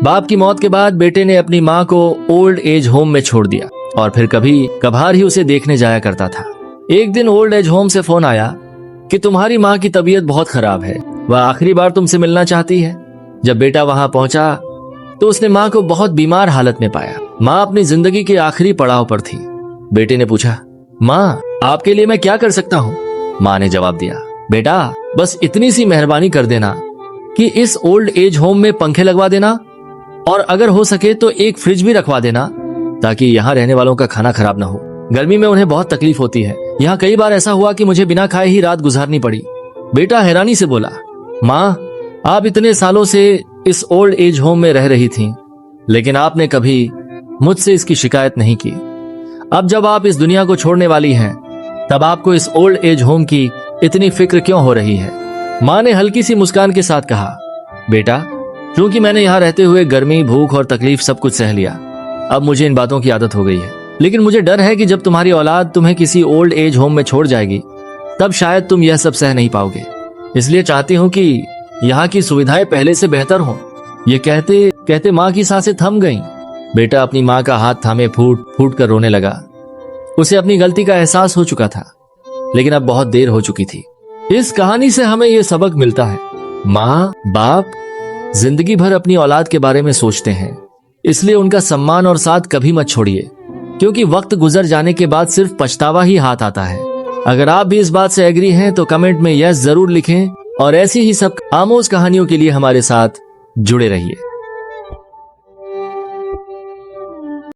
बाप की मौत के बाद बेटे ने अपनी माँ को ओल्ड एज होम में छोड़ दिया और फिर कभी कभार ही उसे देखने जाया करता था। एक दिन ओल्ड एज होम से फोन आया कि तुम्हारी माँ की तबीयत बहुत खराब है, वह आखिरी बार तुमसे मिलना चाहती है। जब बेटा वहां पहुंचा तो उसने माँ को बहुत बीमार हालत में पाया। माँ अपनी जिंदगी के आखिरी पड़ाव पर थी। बेटे ने पूछा, माँ आपके लिए मैं क्या कर सकता हूँ? माँ ने जवाब दिया, बेटा बस इतनी सी मेहरबानी कर देना कि इस ओल्ड एज होम में पंखे लगवा देना और अगर हो सके तो एक फ्रिज भी रखवा देना ताकि यहाँ रहने वालों का खाना खराब ना हो। गर्मी में उन्हें बहुत तकलीफ होती है। यहाँ कई बार ऐसा हुआ कि मुझे बिना खाए ही रात गुजारनी पड़ी। बेटा हैरानी से बोला, माँ आप इतने सालों से इस ओल्ड एज होम में रह रही थीं, लेकिन आपने कभी मुझसे इसकी शिकायत नहीं की। अब जब आप इस दुनिया को छोड़ने वाली हैं, तब आपको इस ओल्ड एज होम की इतनी फिक्र क्यों हो रही है? माँ ने हल्की सी मुस्कान के साथ कहा, बेटा क्योंकि मैंने यहाँ रहते हुए गर्मी, भूख और तकलीफ सब कुछ सह लिया। अब मुझे इन बातों की आदत हो गई है, लेकिन मुझे डर है कि जब तुम्हारी औलाद तुम्हें किसी ओल्ड एज होम में छोड़ जाएगी तब शायद तुम यह सब सह नहीं पाओगे। इसलिए चाहती हूँ कि यहाँ की सुविधाएं पहले से बेहतर हों। ये कहते कहते माँ की सांसें थम गईं। बेटा अपनी माँ का हाथ थामे फूट फूट कर रोने लगा। उसे अपनी गलती का एहसास हो चुका था, लेकिन अब बहुत देर हो चुकी थी। इस कहानी से हमें यह सबक मिलता है, माँ बाप जिंदगी भर अपनी औलाद के बारे में सोचते हैं, इसलिए उनका सम्मान और साथ कभी मत छोड़िए, क्योंकि वक्त गुजर जाने के बाद सिर्फ पछतावा ही हाथ आता है। अगर आप भी इस बात से एग्री हैं तो कमेंट में यस जरूर लिखें और ऐसी ही सब आमोज कहानियों के लिए हमारे साथ जुड़े रहिए।